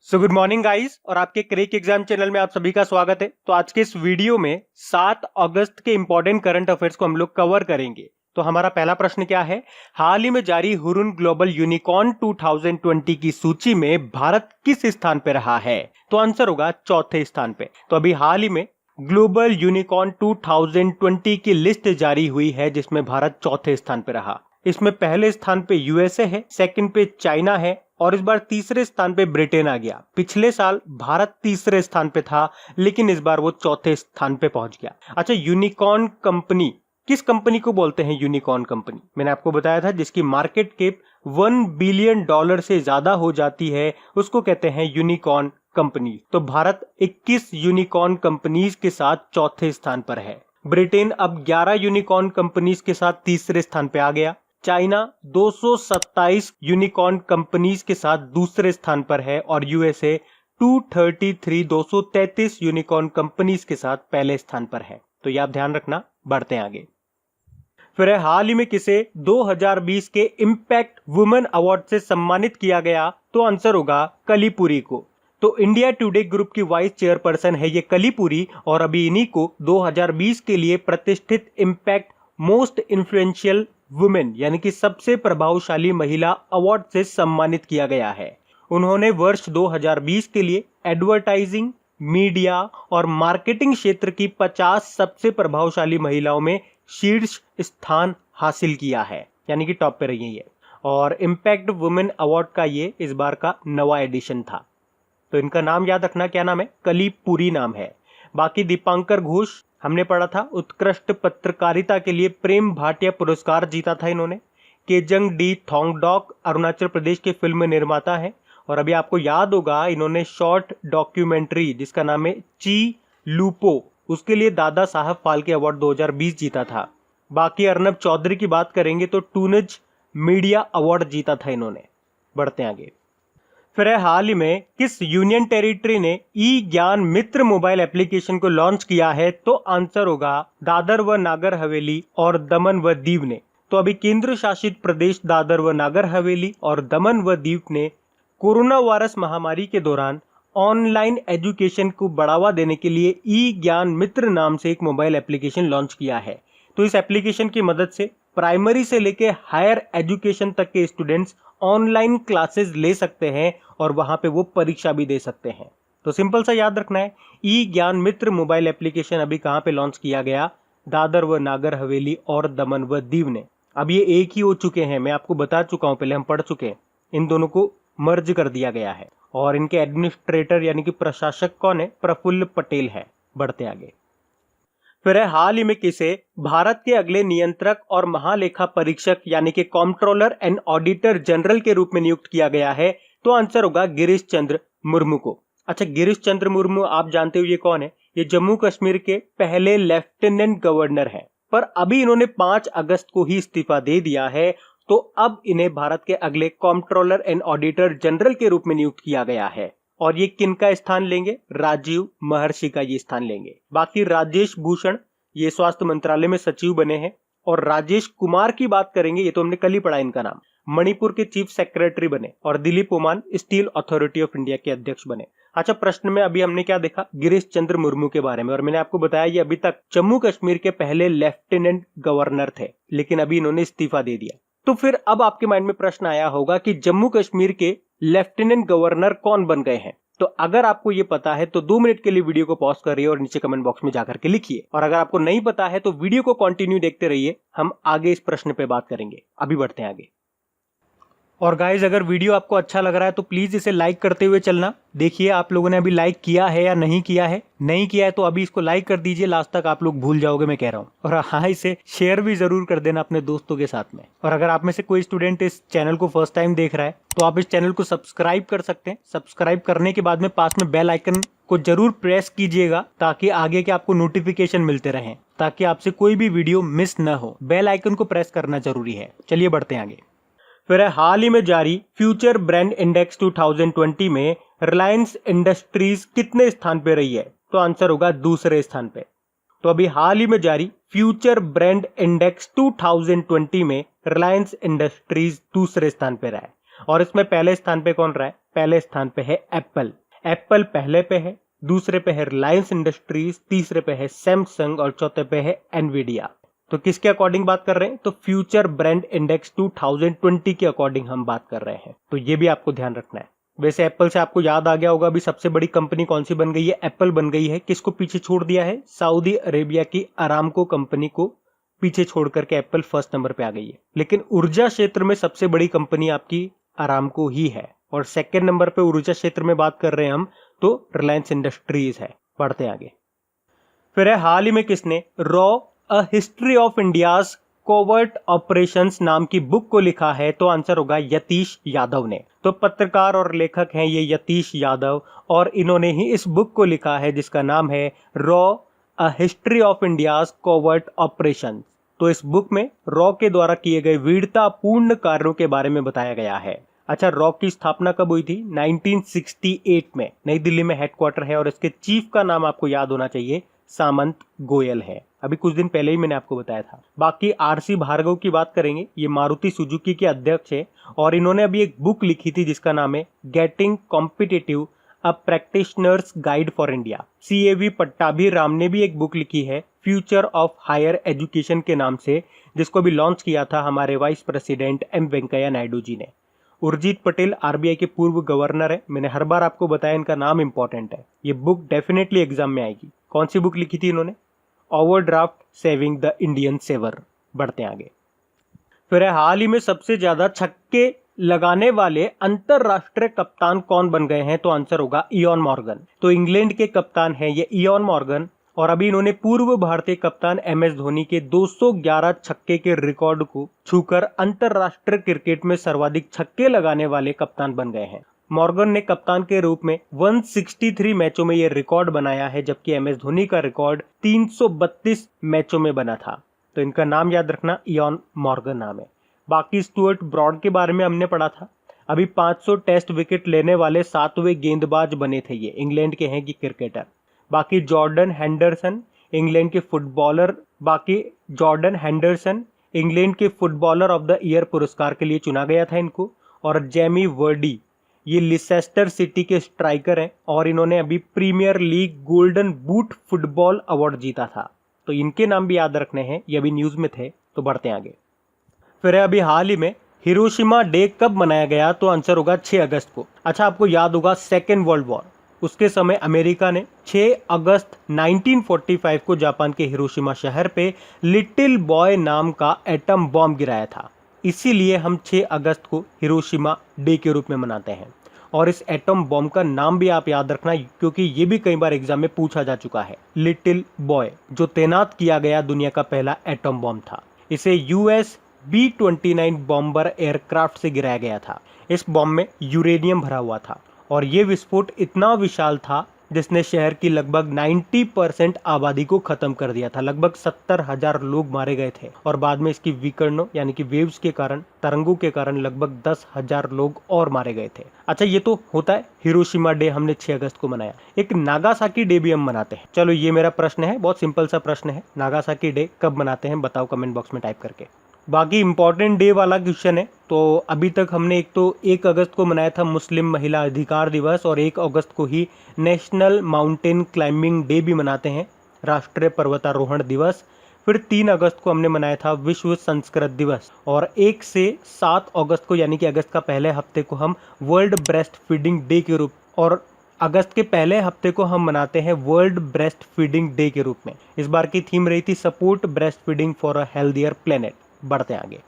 Good morning guys और आपके crack exam channel में आप सभी का स्वागत है। तो आज के इस वीडियो में 7 अगस्त के इंपॉर्टेंट करंट अफेयर्स को हम लोग कवर करेंगे। तो हमारा पहला प्रश्न क्या है, हाल ही में जारी हुरुन ग्लोबल यूनिकॉर्न 2020 की सूची में भारत किस स्थान पे रहा है? तो आंसर होगा चौथे स्थान पे। तो अभी हाल ही में ग्लोबल यूनिकॉर्न 2020 की लिस्ट जारी हुई है जिसमें भारत चौथे स्थान पे रहा। इसमें पहले स्थान पे यूएसए है, सेकंड पे चाइना है और इस बार तीसरे स्थान पे ब्रिटेन आ गया। पिछले साल भारत तीसरे स्थान पे था लेकिन इस बार वो चौथे स्थान पे पहुंच गया। अच्छा, यूनिकॉर्न कंपनी किस कंपनी को बोलते हैं? यूनिकॉर्न कंपनी मैंने आपको बताया था जिसकी मार्केट कैप $1 बिलियन से ज्यादा हो जाती है उसको कहते हैं यूनिकॉर्न कंपनी। तो भारत 21 यूनिकॉर्न कंपनीज के साथ चौथे स्थान पर है। ब्रिटेन अब 11 यूनिकॉर्न कंपनीज के साथ तीसरे स्थान पे आ गया। चाइना 227 यूनिकॉर्न कंपनीज के साथ दूसरे स्थान पर है और यूएसए 233 यूनिकॉर्न कंपनीज के साथ पहले स्थान पर है। तो ये आप ध्यान रखना। बढ़ते हैं आगे। फिर हाल ही में किसे 2020 के इम्पैक्ट वुमेन अवार्ड से सम्मानित किया गया? तो आंसर होगा कलीपुरी को। तो इंडिया टुडे ग्रुप की वाइस चेयरपर्सन है ये कलीपुरी और अभी इन्हीं को 2020 के लिए प्रतिष्ठित इम्पैक्ट मोस्ट इन्फ्लुएंशियल वुमेन यानी कि सबसे प्रभावशाली महिला अवार्ड से सम्मानित किया गया है। उन्होंने वर्ष 2020 के लिए एडवर्टाइजिंग, मीडिया और मार्केटिंग क्षेत्र की 50 सबसे प्रभावशाली महिलाओं में शीर्ष स्थान हासिल किया है, यानी कि टॉप पे रही है। और इम्पैक्ट वुमेन अवार्ड का ये इस बार का नवा एडिशन था। तो इनका नाम याद रखना, क्या नाम है? कलीपुरी नाम है। बाकी दीपांकर घोष हमने पढ़ा था, उत्कृष्ट पत्रकारिता के लिए प्रेम भाटिया पुरस्कार जीता था इन्होंने। केजंग डी थोंगडॉक अरुणाचल प्रदेश के फिल्म निर्माता है और अभी आपको याद होगा इन्होंने शॉर्ट डॉक्यूमेंट्री जिसका नाम है ची लूपो, उसके लिए दादा साहब फाल्के अवार्ड 2020 जीता था। बाकी अर्नब चौधरी की बात करेंगे तो टूनज मीडिया अवार्ड जीता था इन्होंने। बढ़ते हैं आगे। फिर हाल ही में किस यूनियन टेरिटरी ने ई ज्ञान मित्र मोबाइल एप्लीकेशन को लॉन्च किया है? तो आंसर होगा दादर व नागर हवेली और दमन व दीव ने। तो अभी केंद्र शासित प्रदेश दादर व नागर हवेली और दमन व दीव ने कोरोना वायरस महामारी के दौरान ऑनलाइन एजुकेशन को बढ़ावा देने के लिए ई ज्ञान मित्र नाम से एक मोबाइल एप्लीकेशन लॉन्च किया है। तो इस एप्लीकेशन की मदद से प्राइमरी से लेकर हायर एजुकेशन तक के स्टूडेंट्स ऑनलाइन क्लासेस ले सकते हैं और वहां पे वो परीक्षा भी दे सकते हैं। तो सिंपल सा याद रखना है, ई ज्ञान मित्र मोबाइल एप्लीकेशन अभी कहां पे लॉन्च किया गया? दादर व नागर हवेली और दमन व दीव ने। अब ये एक ही हो चुके हैं, मैं आपको बता चुका हूं, पहले हम पढ़ चुके हैं। इन दोनों को मर्ज कर दिया गया है और इनके एडमिनिस्ट्रेटर यानी कि प्रशासक कौन है? प्रफुल्ल पटेल है। बढ़ते आगे। फिर हाल ही में किसे भारत के अगले नियंत्रक और महालेखा परीक्षक यानी कि कॉम्प्ट्रोलर एंड ऑडिटर जनरल के रूप में नियुक्त किया गया है? तो आंसर होगा गिरीश चंद्र मुर्मू को। अच्छा, गिरीश चंद्र मुर्मू आप जानते हो ये कौन है? ये जम्मू कश्मीर के पहले लेफ्टिनेंट गवर्नर हैं, पर अभी इन्होंने 5 अगस्त को ही इस्तीफा दे दिया है। तो अब इन्हें भारत के अगले कॉम्प्ट्रोलर एंड ऑडिटर जनरल के रूप में नियुक्त किया गया है। और ये किनका स्थान लेंगे? राजीव महर्षि का ये स्थान लेंगे। बाकी राजेश भूषण ये स्वास्थ्य मंत्रालय में सचिव बने हैं और राजेश कुमार की बात करेंगे, ये तो हमने कल ही पढ़ा इनका नाम, मणिपुर के चीफ सेक्रेटरी बने और Dilip Oman steel authority of India के अध्यक्ष बने। अच्छा, प्रश्न में अभी हमने क्या देखा? गिरीश चंद्र मुर्मू के बारे में, और मैंने आपको बताया ये अभी तक जम्मू कश्मीर के पहले लेफ्टिनेंट गवर्नर थे लेकिन अभी इन्होंने इस्तीफा दे दिया। तो फिर अब आपके माइंड में प्रश्न आया होगा कि जम्मू कश्मीर के लेफ्टिनेंट गवर्नर कौन बन गए हैं? तो अगर आपको ये पता है तो 2 मिनट के लिए वीडियो को पॉज करिए और नीचे कमेंट बॉक्स में जाकर के लिखिए। और अगर आपको नहीं पता है तो वीडियो को कंटिन्यू देखते रहिए, हम आगे इस प्रश्न पे बात करेंगे। अभी बढ़ते हैं आगे। और गाइज, अगर वीडियो आपको अच्छा लग रहा है तो प्लीज इसे लाइक करते हुए चलना। देखिए आप लोगों ने अभी लाइक किया है या नहीं किया है। नहीं किया है तो अभी इसको लाइक कर दीजिए, लास्ट तक आप लोग भूल जाओगे मैं कह रहा हूँ। और हाँ, इसे शेयर भी जरूर कर देना अपने दोस्तों के साथ में। और अगर आप में से कोई स्टूडेंट इस चैनल को फर्स्ट टाइम देख रहा है तो आप इस चैनल को सब्सक्राइब कर सकते हैं। सब्सक्राइब करने के बाद में पास में बेल आइकन को जरूर प्रेस कीजिएगा ताकि आगे के आपको नोटिफिकेशन मिलते रहें, ताकि आपसे कोई भी वीडियो मिस न हो। बेल आइकन को प्रेस करना जरूरी है। चलिए बढ़ते हैं आगे। फिर हाल ही में जारी फ्यूचर ब्रांड इंडेक्स 2020 में रिलायंस इंडस्ट्रीज कितने स्थान पे रही है? तो आंसर होगा दूसरे स्थान पे। तो अभी हाल ही में जारी फ्यूचर ब्रांड इंडेक्स 2020 में रिलायंस इंडस्ट्रीज दूसरे स्थान पे रहा है और इसमें पहले स्थान पे कौन रहा है? पहले स्थान पे है एप्पल। एप्पल पहले पे है, दूसरे पे है रिलायंस इंडस्ट्रीज, तीसरे पे है सैमसंग और चौथे पे है एनवीडिया। तो किसके अकॉर्डिंग बात कर रहे हैं? तो फ्यूचर ब्रांड इंडेक्स 2020 के अकॉर्डिंग हम बात कर रहे हैं, तो ये भी आपको ध्यान रखना है। वैसे एप्पल से आपको याद आ गया होगा अभी सबसे बड़ी कंपनी कौन सी बन गई है? एप्पल बन गई है। किसको पीछे छोड़ दिया है? सऊदी अरेबिया की अरामको कंपनी को पीछे छोड़ करके एप्पल फर्स्ट नंबर पे आ गई है। लेकिन ऊर्जा क्षेत्र में सबसे बड़ी कंपनी आपकी अरामको ही है, और सेकंड नंबर पे ऊर्जा क्षेत्र में बात कर रहे हैं हम तो रिलायंस इंडस्ट्रीज है। बढ़ते आगे। फिर है हाल ही में किसने raw a history of India's covert operations नाम की बुक को लिखा है? तो आंसर होगा यतीश यादव ने। तो पत्रकार और लेखक हैं ये यतीश यादव, और इन्होंने ही इस बुक को लिखा है जिसका नाम है raw a history of India's covert operations. तो इस बुक में रॉ के द्वारा किए गए वीरतापूर्ण कार्यों के बारे में बताया गया है। अच्छा, रॉ की स्थापना कब हुई थी? 1968 में। नई दिल्ली में हेडक्वार्टर है और इसके चीफ का नाम आपको याद होना चाहिए, सामंत गोयल है। अभी कुछ दिन पहले ही मैंने आपको बताया था। बाकी आरसी भार्गव की बात करेंगे, ये मारुति सुजुकी के अध्यक्ष है और इन्होंने अभी एक बुक लिखी थी जिसका नाम है getting competitive a practitioners guide for India. CAV Pattabhi Ram ने भी एक बुक लिखी है फ्यूचर ऑफ हायर एजुकेशन के नाम से, जिसको भी लॉन्च किया था हमारे vice president M Venkaiah Naidu ji ने। उर्जित पटेल RBI के पूर्व गवर्नर है, मैंने हर बार आपको बताया इनका नाम इंपॉर्टेंट है। ये बुक डेफिनेटली एग्जाम में आएगी। कौन सी बुक लिखी थी इन्होंने? Overdraft saving the Indian saver. बढ़ते आगे। फिर हाल ही में सबसे ज्यादा छक्के लगाने वाले अंतरराष्ट्रीय कप्तान कौन बन गए हैं? तो आंसर होगा इयॉन मॉर्गन। तो इंग्लैंड के कप्तान हैं ये इयॉन मॉर्गन, और अभी इन्होंने पूर्व भारतीय कप्तान MS धोनी के 211 छक्के के रिकॉर्ड को छूकर अंतरराष्ट्रीय क्रिकेट में सर्वाधिक छक्के लगाने वाले कप्तान बन गए हैं। मॉर्गन ने कप्तान के रूप में 163 मैचों में यह रिकॉर्ड बनाया है, जबकि MS धोनी का रिकॉर्ड 332 मैचों में बना था। तो इनका नाम याद रखना, इयॉन मॉर्गन नाम है। बाकी स्टुअर्ट ब्रॉड के बारे में हमने पढ़ा था। अभी 500 टेस्ट विकेट लेने वाले 7वें गेंदबाज बने थे, ये इंग्लैंड के हैं कि क्रिकेटर। बाकी जॉर्डन हेंडरसन इंग्लैंड के फुटबॉलर ऑफ द ईयर पुरस्कार के लिए चुना गया था इनको। और जेमी वर्डी ये लिसेस्टर सिटी के स्ट्राइकर हैं और इन्होंने अभी Premier League Golden Boot football award जीता था। तो इनके नाम भी याद रखने हैं, ये अभी न्यूज में थे। तो बढ़ते हैं आगे। फिर अभी हाल ही में हिरोशिमा डे कब मनाया गया? तो आंसर होगा 6 अगस्त को। अच्छा, आपको याद होगा सेकेंड वर्ल्ड वॉर, उसके समय अमेरिका ने 6 अगस्त 1945 को जापान के हिरोशिमा शहर पे लिटिल बॉय नाम का एटम बॉम्ब गिराया था। इसीलिए हम 6 अगस्त को हिरोशिमा डे के रूप में मनाते हैं। और इस एटम बॉम्ब का नाम भी आप याद रखना, क्योंकि ये भी कई बार एग्जाम में पूछा जा चुका है। लिटिल बॉय जो तैनात किया गया दुनिया का पहला एटम बॉम्ब था। इसे US B-29 बॉम्बर एयरक्राफ्ट से गिराया गया था। इस बॉम्ब में यूरेनियम भरा हुआ था और ये विस्फोट इतना विशाल था जिसने शहर की लगभग 90% आबादी को खत्म कर दिया था। लगभग 70,000 लोग मारे गए थे और बाद में इसकी विकिरणों यानी कि वेव्स के कारण, तरंगों के कारण लगभग 10,000 लोग और मारे गए थे। अच्छा, ये तो होता है हिरोशिमा डे, हमने 6 अगस्त को मनाया। एक नागासाकी डे भी हम मनाते हैं। चलो, ये मेरा प्रश्न है, बहुत सिंपल सा प्रश्न है। नागासाकी डे कब मनाते हैं बताओ कमेंट बॉक्स में टाइप करके। बाकी इंपॉर्टेंट डे वाला क्वेश्चन है। तो अभी तक हमने एक तो 1 अगस्त को मनाया था मुस्लिम महिला अधिकार दिवस, और 1 अगस्त को ही नेशनल माउंटेन क्लाइंबिंग डे भी मनाते हैं, राष्ट्रीय पर्वतारोहण दिवस। फिर 3 अगस्त को हमने मनाया था विश्व संस्कृत दिवस, और 1 से 7 अगस्त को यानी कि अगस्त का पहले हफ्ते को हम वर्ल्ड ब्रेस्ट फीडिंग डे के रूप, और अगस्त के पहले हफ्ते को हम मनाते हैं वर्ल्ड ब्रेस्ट फीडिंग डे के रूप में। इस बार की थीम रही थी support breast feeding for a healthier planet. बढ़ते आगे।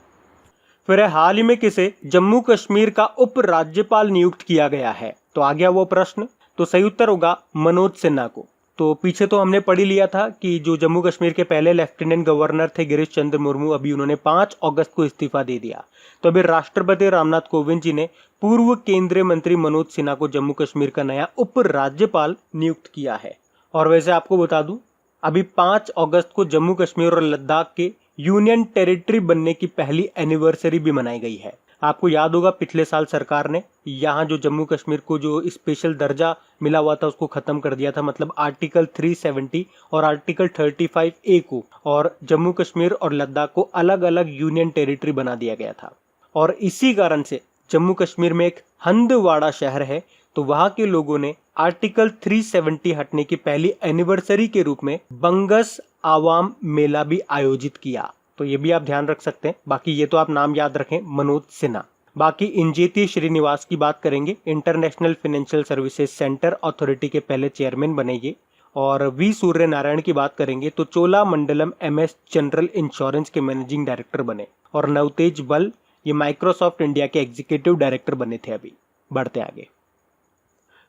फिर हाल ही में किसे जम्मू कश्मीर का उपराज्यपाल नियुक्त किया गया है? तो आ गया वो प्रश्न। तो सही उत्तर होगा मनोज सिन्हा को। तो पीछे तो हमने पढ़ ही लिया था कि जो जम्मू कश्मीर के पहले लेफ्टिनेंट गवर्नर थे गिरीश चंद्र मुर्मू, अभी उन्होंने 5 अगस्त को इस्तीफा दे दिया। तो अभी राष्ट्रपति रामनाथ कोविंद जी ने पूर्व केंद्रीय मंत्री मनोज सिन्हा को जम्मू कश्मीर का नया उपराज्यपाल नियुक्त किया है। और वैसे आपको बता दूं, अभी 5 अगस्त को जम्मू कश्मीर और लद्दाख के यूनियन टेरिटरी बनने की पहली एनिवर्सरी भी मनाई गई है। आपको याद होगा पिछले साल सरकार ने यहाँ जो जम्मू कश्मीर को जो स्पेशल दर्जा मिला हुआ था उसको खत्म कर दिया था, मतलब आर्टिकल 370 और आर्टिकल 35A को, और जम्मू कश्मीर और लद्दाख को अलग अलग यूनियन टेरिटरी बना दिया गया था। और इसी कारण से जम्मू कश्मीर में एक हंदवाड़ा शहर है, तो वहां के लोगों ने आर्टिकल 370 हटने की पहली एनिवर्सरी के रूप में बंगस आवाम मेला भी आयोजित किया। तो ये भी आप ध्यान रख सकते हैं। बाकी ये तो आप नाम याद रखें, मनोज सिन्हा। बाकी इंजेती श्रीनिवास की बात करेंगे, international financial services centre authority के पहले चेयरमैन बने ये। और वी सूर्य नारायण की बात करेंगे तो चोला मंडलम MS जनरल इंश्योरेंस के मैनेजिंग डायरेक्टर बने। और नवतेज बल ये माइक्रोसॉफ्ट इंडिया के एग्जीक्यूटिव डायरेक्टर बने थे। अभी बढ़ते आगे।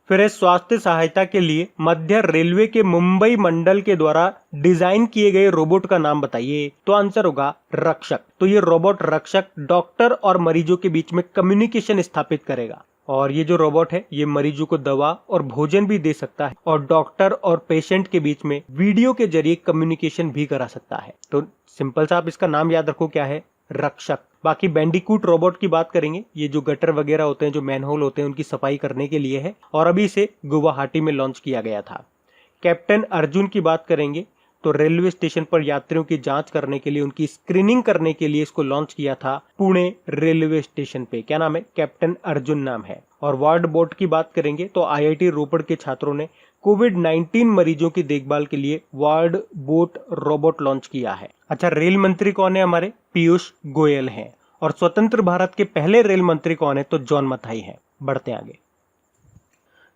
फिर स्वास्थ्य सहायता के लिए मध्य रेलवे के मुंबई मंडल के द्वारा डिजाइन किए गए रोबोट का नाम बताइए। तो आंसर होगा रक्षक। तो ये रोबोट रक्षक डॉक्टर और मरीजों के बीच में कम्युनिकेशन स्थापित करेगा। और ये जो रोबोट है ये मरीजों को दवा और भोजन भी दे सकता है और डॉक्टर और पेशेंट के बीच में वीडियो के जरिए कम्युनिकेशन भी करा सकता है। तो सिंपल सा आप इसका नाम याद रखो, क्या है? रक्षक। बाकी बैंडिकूट रोबोट की बात करेंगे, ये जो गटर वगैरह होते हैं, जो मैनहोल होते हैं, उनकी सफाई करने के लिए है और अभी इसे गुवाहाटी में लॉन्च किया गया था। कैप्टन अर्जुन की बात करेंगे तो रेलवे स्टेशन पर यात्रियों की जांच करने के लिए, उनकी स्क्रीनिंग करने के लिए इसको लॉन्च किया था पुणे रेलवे स्टेशन पे। क्या नाम है? कैप्टन अर्जुन नाम है। और वार्ड बोट की बात करेंगे तो IIT रोपड़ के छात्रों ने कोविड-19 मरीजों की देखभाल के लिए वार्ड बोट रोबोट लॉन्च किया है। अच्छा, रेल मंत्री कौन है? हमारे पीयूष गोयल हैं। और स्वतंत्र भारत के पहले रेल मंत्री कौन है? तो जॉन मथाई है। बढ़ते आगे।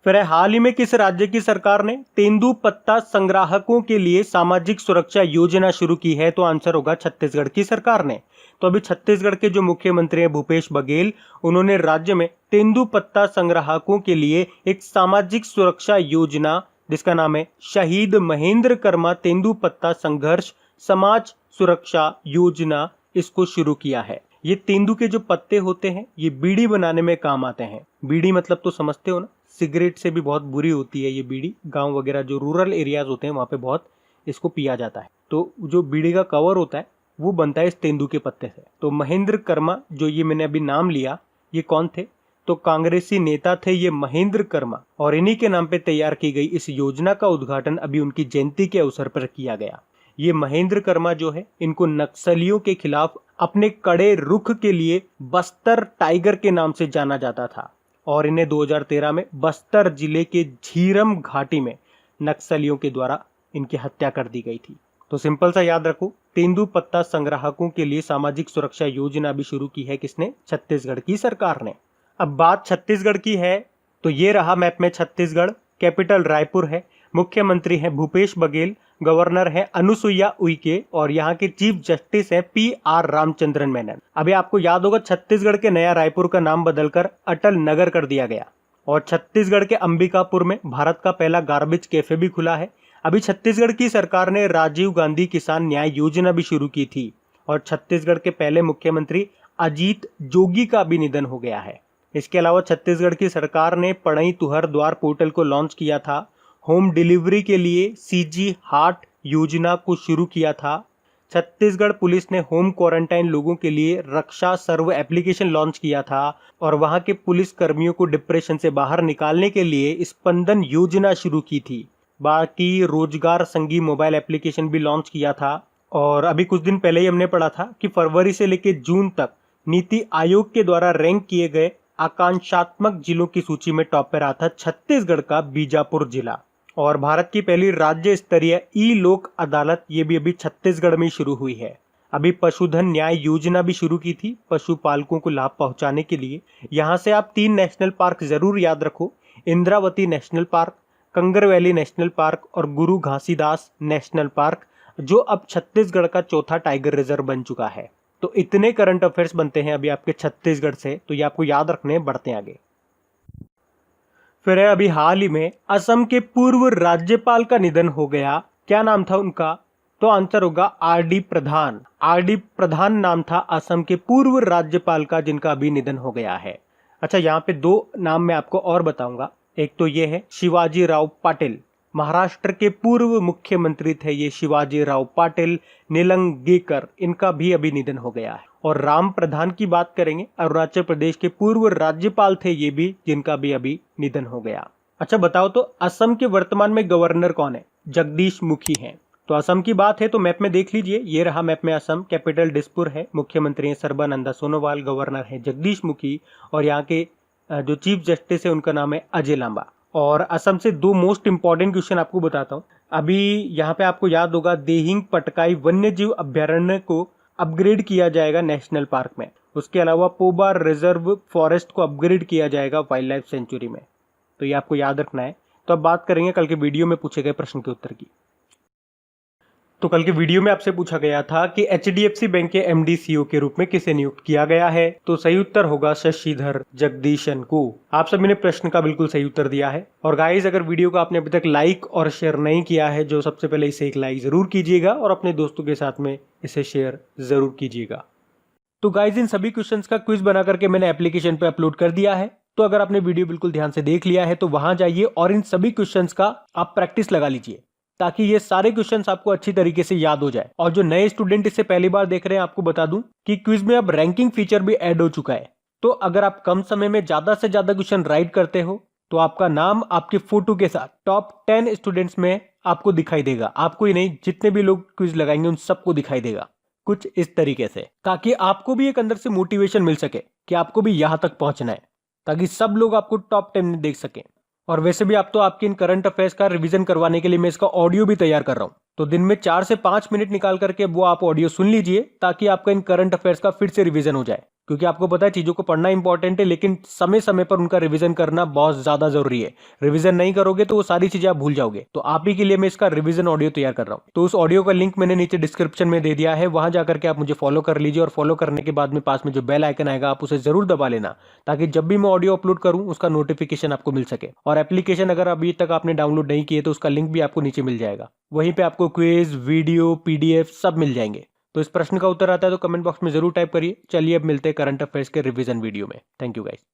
फिर हाल ही में किस राज्य की सरकार ने तेंदुपत्ता संग्राहकों के लिए सामाजिक सुरक्षा योजना शुरू की है? तो आंसर होगा छत्तीसगढ़ की सरकार ने। तो अभी छत्तीसगढ़ के जो मुख्यमंत्री हैं भूपेश बघेल, उन्होंने राज्य में तेंदुपत्ता संग्राहकों के लिए एक सामाजिक सुरक्षा योजना जिसका नाम है शहीद महेंद्र कर्मा तेंदुपत्ता संघर्ष समाज सुरक्षा योजना, इसको शुरू किया है। ये तेंदु के जो पत्ते होते हैं ये बीड़ी बनाने में काम आते हैं। बीड़ी मतलब तो समझते हो ना, सिगरेट से भी बहुत बुरी होती है ये बीड़ी। गांव वगैरह जो रूरल एरियाज होते हैं वहां पे बहुत इसको पिया जाता है। तो जो बीड़ी का कवर होता है वो बनता है इस तेंदु के पत्ते से। तो महेंद्र कर्मा जो ये मैंने अभी नाम लिया, ये कौन थे? तो कांग्रेसी नेता थे ये महेंद्र कर्मा। और इन्हीं के नाम पे तैयार की गई इस योजना का उद्घाटन अभी उनकी जयंती के अवसर पर किया गया। ये महेंद्र कर्मा जो है, इनको नक्सलियों के खिलाफ अपने कड़े रुख के लिए बस्तर टाइगर के नाम से जाना जाता था। और इन्हें 2013 में बस्तर जिले के झीरम घाटी में नक्सलियों के द्वारा इनकी हत्या कर दी गई थी। तो सिंपल सा याद रखो, तेंदुपत्ता संग्राहकों के लिए सामाजिक सुरक्षा योजना भी शुरू की है किसने? छत्तीसगढ़ की सरकार ने। अब बात छत्तीसगढ़ की है तो ये रहा मैप में छत्तीसगढ़। कैपिटल रायपुर है, मुख्यमंत्री हैं भूपेश बघेल, गवर्नर है अनुसुईया उइके और यहाँ के चीफ जस्टिस है PR रामचंद्रन मेनन। अभी आपको याद होगा छत्तीसगढ़ के नया रायपुर का नाम बदलकर अटल नगर कर दिया गया। और छत्तीसगढ़ के अंबिकापुर में भारत का पहला गार्बेज कैफे भी खुला है। अभी छत्तीसगढ़ की सरकार ने राजीव गांधी किसान न्याय योजना भी शुरू की थी। और छत्तीसगढ़ के पहले मुख्यमंत्री अजीत जोगी का भी निधन हो गया है। इसके अलावा छत्तीसगढ़ की सरकार ने पढ़ई तुहर द्वार पोर्टल को लॉन्च किया था। होम डिलीवरी के लिए CG हार्ट योजना को शुरू किया था। छत्तीसगढ़ पुलिस ने होम क्वारंटाइन लोगों के लिए रक्षा सर्व एप्लीकेशन लॉन्च किया था। और वहां के पुलिस कर्मियों को डिप्रेशन से बाहर निकालने के लिए स्पंदन योजना शुरू की थी। बाकी रोजगार संगी मोबाइल एप्लीकेशन भी लॉन्च किया था। और अभी कुछ दिन पहले ही हमने पढ़ा था कि फरवरी से लेकर जून तक नीति आयोग के द्वारा रैंक किए गए आकांक्षात्मक जिलों की सूची में टॉप पर आता छत्तीसगढ़ का बीजापुर जिला। और भारत की पहली राज्य स्तरीय लोक अदालत ये भी अभी छत्तीसगढ़ में शुरू हुई है। अभी पशुधन न्याय योजना भी शुरू की थी पशुपालकों को लाभ पहुंचाने के लिए। यहाँ से आप 3 नेशनल पार्क जरूर याद रखो, Indravati national park, Kanger valley national park और गुरु घासीदास नेशनल पार्क, जो अब छत्तीसगढ़ का चौथा टाइगर रिजर्व बन चुका है। तो इतने करंट अफेयर्स बनते हैं अभी आपके छत्तीसगढ़ से, तो ये आपको याद रखने हैं। बढ़ते हैं आगे। फिर अभी हाल ही में असम के पूर्व राज्यपाल का निधन हो गया। क्या नाम था उनका? तो आंसर होगा RD प्रधान। RD प्रधान नाम था असम के पूर्व राज्यपाल का, जिनका अभी निधन हो गया है। अच्छा, यहाँ पे 2 नाम मैं आपको और बताऊंगा। एक तो ये है शिवाजी राव पाटिल, महाराष्ट्र के पूर्व मुख्यमंत्री थे ये शिवाजी राव पाटिल निलंगेकर, इनका भी अभी निधन हो गया है। और राम प्रधान की बात करेंगे, अरुणाचल प्रदेश के पूर्व राज्यपाल थे ये भी, जिनका भी अभी निधन हो गया। अच्छा बताओ तो असम के वर्तमान में गवर्नर कौन है? जगदीश मुखी हैं। तो असम की बात है तो मैप में देख लीजिए, ये रहा मैप में असम। कैपिटल दिसपुर है, मुख्यमंत्री हैं सर्बानंद सोनोवाल, गवर्नर है जगदीश मुखी और यहाँ के जो चीफ जस्टिस है उनका नाम है अजय लांबा। और असम से दो मोस्ट इंपॉर्टेंट क्वेश्चन आपको बताता हूँ। अभी यहाँ पे आपको याद होगा देहिंग पटकाई वन्य जीव अभ्यारण्य को अपग्रेड किया जाएगा नेशनल पार्क में। उसके अलावा पोबार रिजर्व फॉरेस्ट को अपग्रेड किया जाएगा वाइल्ड लाइफ सेंचुरी में। तो ये आपको याद रखना है। तो अब बात करेंगे कल के वीडियो में पूछे गए प्रश्न के उत्तर की। तो कल के वीडियो में आपसे पूछा गया था कि HDFC बैंक के MD CEO के रूप में किसे नियुक्त किया गया है। तो सही उत्तर होगा शशिधर जगदीशन को। आप सभी ने प्रश्न का बिल्कुल सही उत्तर दिया है। और गाइस, अगर वीडियो को आपने अभी तक लाइक और शेयर नहीं किया है, जो सबसे पहले इसे एक लाइक जरूर कीजिएगा और अपने दोस्तों के साथ में इसे शेयर जरूर कीजिएगा। तो गाइस, इन सभी क्वेश्चंस का क्विज बना करके मैंने एप्लीकेशन पे अपलोड कर दिया है। तो अगर आपने वीडियो बिल्कुल ध्यान से देख लिया है तो वहां जाइए और इन सभी क्वेश्चंस का आप प्रैक्टिस लगा लीजिए, ताकि ये सारे क्वेश्चंस आपको अच्छी तरीके से याद हो जाए। और जो नए स्टूडेंट इसे पहली बार देख रहे हैं, आपको बता दूं कि क्विज में अब रैंकिंग फीचर भी ऐड हो चुका है। तो अगर आप कम समय में ज्यादा से ज्यादा क्वेश्चन राइट करते हो तो आपका नाम आपके फोटो के साथ टॉप 10 स्टूडेंट्स में आपको दिखाई देगा। आपको ही नहीं, जितने भी लोग क्विज लगाएंगे उन सबको दिखाई देगा कुछ इस तरीके से, ताकि आपको भी एक अंदर से मोटिवेशन मिल सके कि आपको भी यहां तक पहुंचना है, ताकि सब लोग आपको टॉप 10 में देख सकें। और वैसे भी आप तो आपके इन करंट अफेयर्स का रिवीजन करवाने के लिए मैं इसका ऑडियो भी तैयार कर रहा हूं। तो दिन में 4 से 5 मिनट निकाल करके वो आप ऑडियो सुन लीजिए, ताकि आपका इन करंट अफेयर्स का फिर से रिवीजन हो जाए। क्योंकि आपको पता है चीजों को पढ़ना इंपॉर्टेंट है, लेकिन समय समय पर उनका रिवीजन करना बहुत ज्यादा जरूरी है। रिवीजन नहीं करोगे तो वो सारी चीजें आप भूल जाओगे। तो आप ही के लिए मैं इसका रिवीजन ऑडियो तैयार कर रहा हूँ। तो उस ऑडियो का लिंक मैंने नीचे डिस्क्रिप्शन में दे दिया है, वहां जाकर के आप मुझे फॉलो कर लीजिए। और फॉलो करने के बाद में पास में जो बेल आइकन आएगा आप उसे जरूर दबा लेना, ताकि जब भी मैं ऑडियो अपलोड करूं उसका नोटिफिकेशन आपको मिल सके। और एप्लीकेशन अगर अभी तक आपने डाउनलोड नहीं किए तो उसका लिंक भी आपको नीचे मिल जाएगा। वहीं पे आपको क्विज, वीडियो, PDF सब मिल जाएंगे। तो इस प्रश्न का उत्तर आता है तो कमेंट बॉक्स में जरूर टाइप करिए। चलिए अब मिलते हैं करंट अफेयर्स के रिवीजन वीडियो में। Thank you guys.